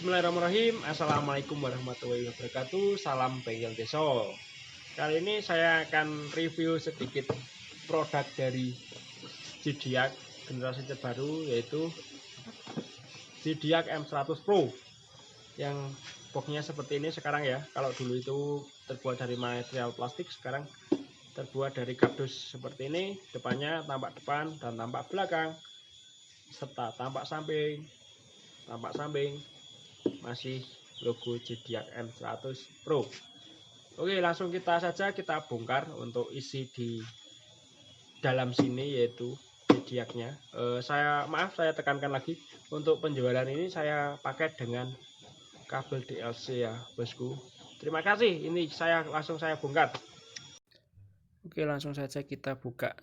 Bismillahirrahmanirrahim. Assalamualaikum warahmatullahi wabarakatuh. Salam bengkel desa. Kali ini saya akan review sedikit produk dari Zodiac generasi terbaru, yaitu Zodiac M100 Pro yang boxnya seperti ini sekarang ya. Kalau dulu itu terbuat dari material plastik, sekarang terbuat dari kardus seperti ini. Depannya tampak depan dan tampak belakang, serta tampak samping masih logo Zodiac M100 Pro. Oke, langsung kita bongkar untuk isi di dalam sini, yaitu Zodiacnya. Saya tekankan lagi, untuk penjualan ini saya pakai dengan kabel DLC ya bosku. Terima kasih. Ini langsung saya bongkar. Oke, langsung saja kita buka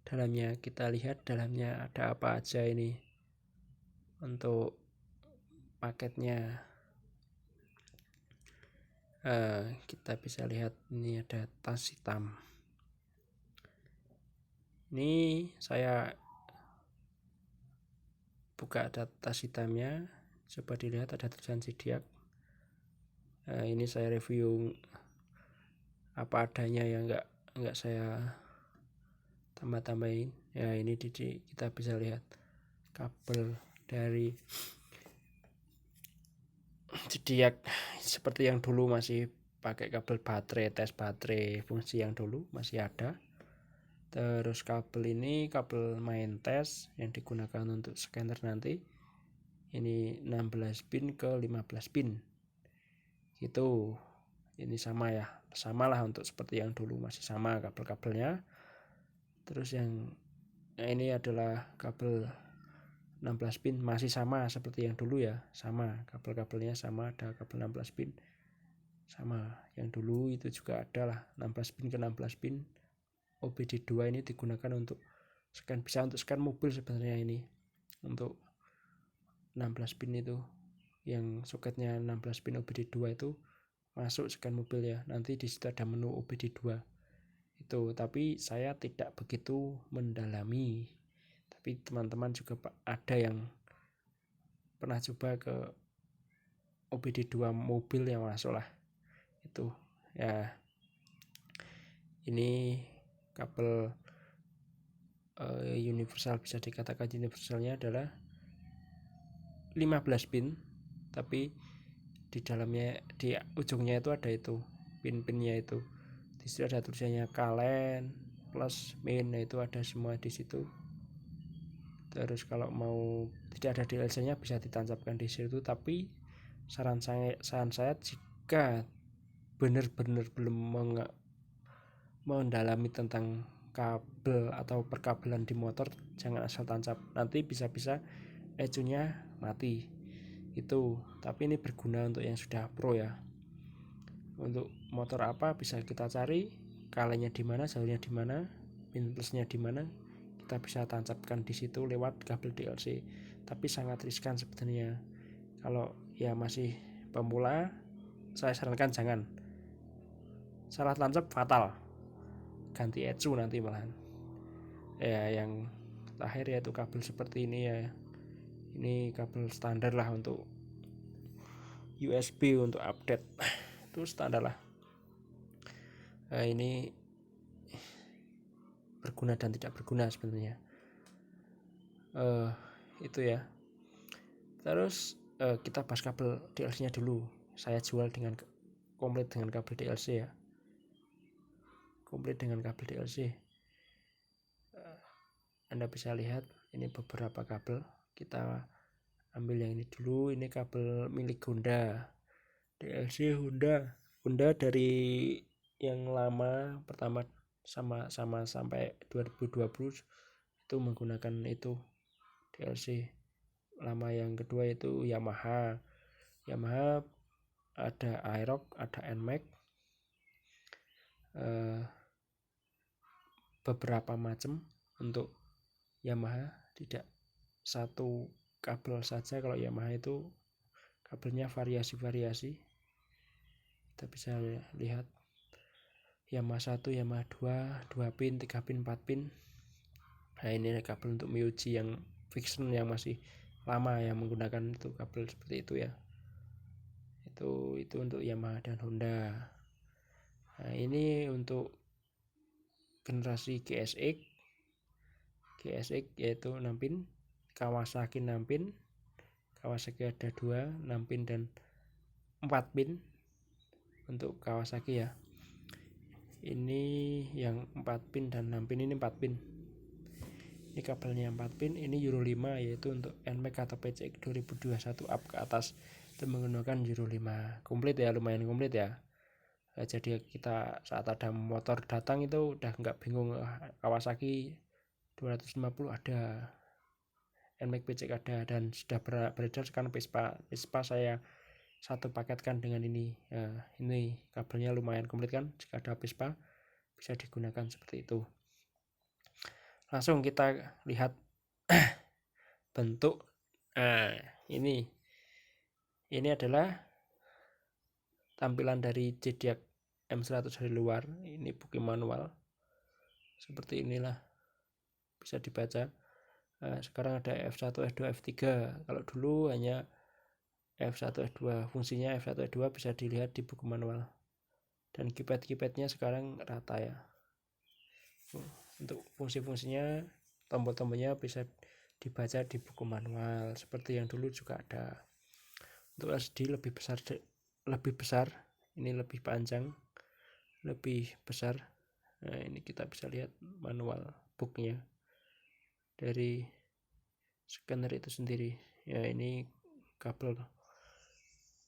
dalamnya. Kita lihat dalamnya ada apa aja ini. Untuk paketnya kita bisa lihat ini ada tas hitam. Ini saya buka, ada tas hitamnya. Coba dilihat, ada tulisan Zodiac. Ini saya review apa adanya ya, enggak saya tambah-tambahin ya. Ini kita bisa lihat kabel dari Zodiac seperti yang dulu, masih pakai kabel baterai, tes baterai fungsi yang dulu masih ada. Terus kabel ini kabel main tes yang digunakan untuk scanner nanti. Ini 16 pin ke 15 pin gitu. Ini samalah untuk seperti yang dulu, masih sama kabel-kabelnya. Terus yang ini adalah kabel 16 pin, masih sama seperti yang dulu ya, sama kabel-kabelnya sama, ada kabel 16 pin sama yang dulu itu juga ada lah, 16 pin ke 16 pin. OBD2 ini digunakan untuk scan, bisa untuk scan mobil sebenarnya. Ini untuk 16 pin itu, yang soketnya 16 pin OBD2 itu masuk scan mobil ya. Nanti di situ ada menu OBD2 itu, tapi saya tidak begitu mendalami. Tapi teman-teman juga ada yang pernah coba ke OBD2 mobil yang masuk lah itu ya. Ini kabel universal, bisa dikatakan universalnya adalah 15 pin, tapi di dalamnya, di ujungnya itu ada itu pin-pinnya itu. Di situ ada tulisannya kalen plus min, itu ada semua di situ. Terus kalau mau tidak ada DLC-nya bisa ditancapkan di situ. Tapi saran saya jika benar-benar belum mendalami tentang kabel atau perkabelan di motor, jangan asal tancap, nanti bisa-bisa ecunya mati itu. Tapi ini berguna untuk yang sudah pro ya. Untuk motor apa bisa kita cari, kalennya di mana, jalurnya di mana, pin plusnya di mana, kita bisa tancapkan di situ lewat kabel DLC. Tapi sangat riskan sebenarnya. Kalau ya masih pemula, saya sarankan jangan. Salah tancap fatal, ganti ecu nanti malahan. Ya, yang terakhir yaitu kabel seperti ini ya. Ini kabel standar lah untuk USB, untuk update itu standar lah. Ini berguna dan tidak berguna sebenarnya. Itu ya. Terus kita bahas kabel DLC-nya dulu. Saya jual dengan komplit dengan kabel DLC ya. Komplit dengan kabel DLC. Anda bisa lihat ini beberapa kabel. Kita ambil yang ini dulu. Ini kabel milik Honda, DLC Honda dari yang lama, pertama sama sampai 2020 itu menggunakan itu DLC lama. Yang kedua itu Yamaha ada Aerox, ada Nmax, beberapa macam. Untuk Yamaha tidak satu kabel saja, kalau Yamaha itu kabelnya variasi-variasi. Kita bisa lihat Yamaha 1, Yamaha 2 pin, 3 pin, 4 pin. Nah, ini kabel untuk Miyuji yang fiction yang masih lama yang menggunakan itu kabel seperti itu ya. Itu untuk Yamaha dan Honda. Nah, ini untuk generasi GSX yaitu 6 pin, Kawasaki 6 pin, Kawasaki ada 2, 6 pin dan 4 pin untuk Kawasaki ya. Ini yang 4 pin dan 6 pin, ini 4 pin. Ini kabelnya 4 pin, ini Euro 5 yaitu untuk NMAX atau PCX 2021 up ke atas. Itu menggunakan Euro 5. Komplit ya, lumayan komplit ya. Nah, jadi kita saat ada motor datang itu udah nggak bingung, Kawasaki 250 ada, NMAX PCX ada, dan sudah beredar sekarang Vespa saya satu paketkan dengan ini. Nah, ini kabelnya lumayan komplit kan, jika ada Vespa bisa digunakan seperti itu. Langsung kita lihat bentuk. Nah, ini adalah tampilan dari Zodiac M100 dari luar. Ini buku manual seperti inilah, bisa dibaca. Nah, sekarang ada F1, F2, F3. Kalau dulu hanya F1, F2. Fungsinya F1, F2 bisa dilihat di buku manual. Dan keypadnya sekarang rata ya. Untuk fungsi-fungsinya, tombol-tombolnya bisa dibaca di buku manual seperti yang dulu juga ada. Untuk LCD lebih besar, ini lebih panjang, lebih besar. Nah, ini kita bisa lihat manual booknya dari scanner itu sendiri ya. Ini kabel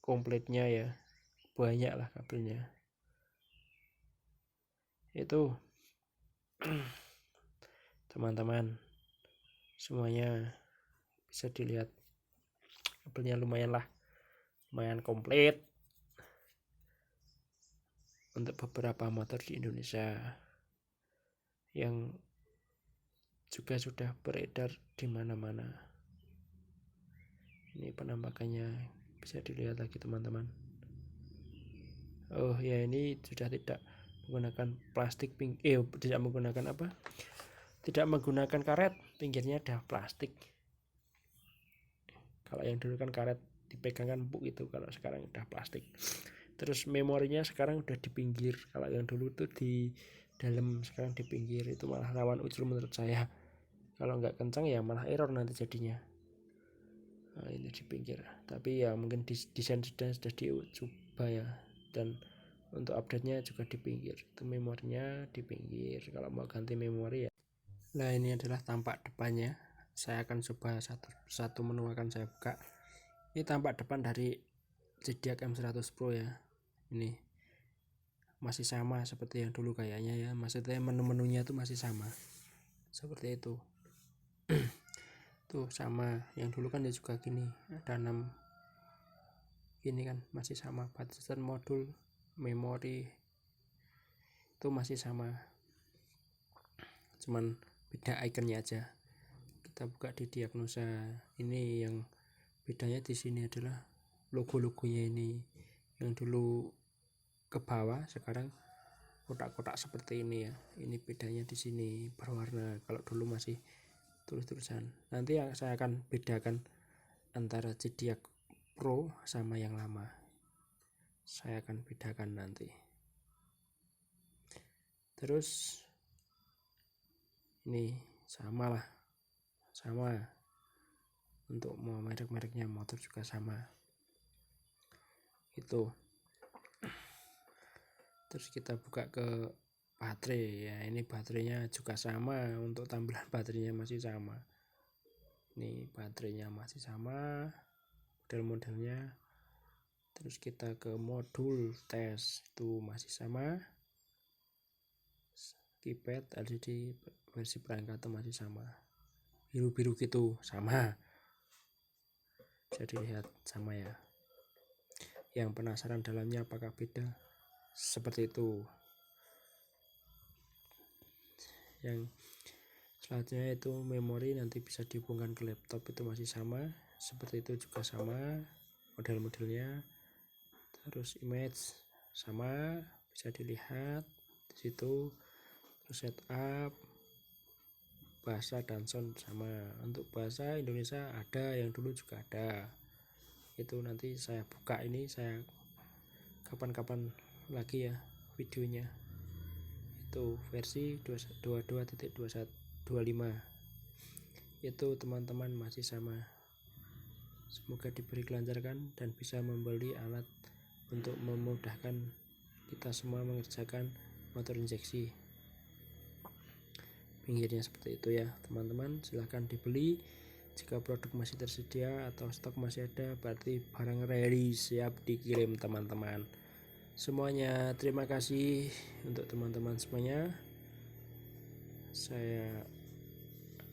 komplitnya ya, banyak lah kabelnya itu. Teman-teman semuanya bisa dilihat, kabelnya lumayan komplit untuk beberapa motor di Indonesia yang juga sudah beredar di mana-mana. Ini penampakannya bisa dilihat lagi teman-teman. Oh ya, ini sudah tidak menggunakan plastik tidak menggunakan karet, pinggirnya ada plastik. Kalau yang dulu kan karet dipegangkan empuk itu, kalau sekarang udah plastik. Terus memorinya sekarang udah di pinggir, kalau yang dulu tuh di dalam, sekarang di pinggir. Itu malah rawan ucul menurut saya, kalau nggak kencang ya malah error nanti jadinya. Nah, ini di pinggir, tapi ya mungkin desain sudah dicoba ya. Dan untuk update-nya juga di pinggir, itu memorinya di pinggir kalau mau ganti memori ya. Nah, ini adalah tampak depannya. Saya akan coba satu menu akan saya buka. Ini tampak depan dari Zodiac M100 Pro ya. Ini masih sama seperti yang dulu kayaknya ya, maksudnya menu-menunya itu masih sama seperti itu. Tuh sama, yang dulu kan dia juga gini, ada 6 gini kan, masih sama. Batasan modul, memori itu masih sama, cuman beda ikonnya aja. Kita buka di diagnosa. Ini yang bedanya di sini adalah logo-logonya. Ini yang dulu ke bawah, sekarang kotak-kotak seperti ini ya. Ini bedanya di sini berwarna. Kalau dulu masih tulis-tulisan. Nanti yang saya akan bedakan antara Zodiac Pro sama yang lama. Saya akan bedakan nanti. Terus ini sama untuk merek-mereknya motor juga sama itu. Terus kita buka ke baterai ya. Ini baterainya juga sama, untuk tampilan baterainya masih sama. Ini baterainya masih sama, model-modelnya. Terus kita ke modul tes, itu masih sama. Keypad LCD versi perangkat itu masih sama, biru-biru gitu, sama. Jadi lihat sama ya. Yang penasaran dalamnya apakah beda, seperti itu. Yang selanjutnya itu memori, nanti bisa dihubungkan ke laptop, itu masih sama, seperti itu juga sama model-modelnya. Terus image sama, bisa dilihat di situ. Terus setup, bahasa Danson sama. Untuk bahasa Indonesia ada, yang dulu juga ada. Itu nanti saya buka, ini saya kapan-kapan lagi ya videonya. Itu versi 22.25. Itu teman-teman masih sama. Semoga diberi kelancaran dan bisa membeli alat untuk memudahkan kita semua mengerjakan motor injeksi. Pinggirnya seperti itu ya teman-teman, silahkan dibeli. Jika produk masih tersedia atau stok masih ada, berarti barang ready, siap dikirim teman-teman semuanya. Terima kasih untuk teman-teman semuanya. Saya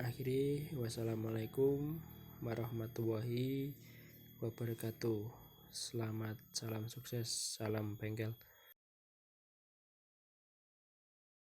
akhiri, wassalamualaikum warahmatullahi wabarakatuh. Selamat, salam sukses, salam bengkel.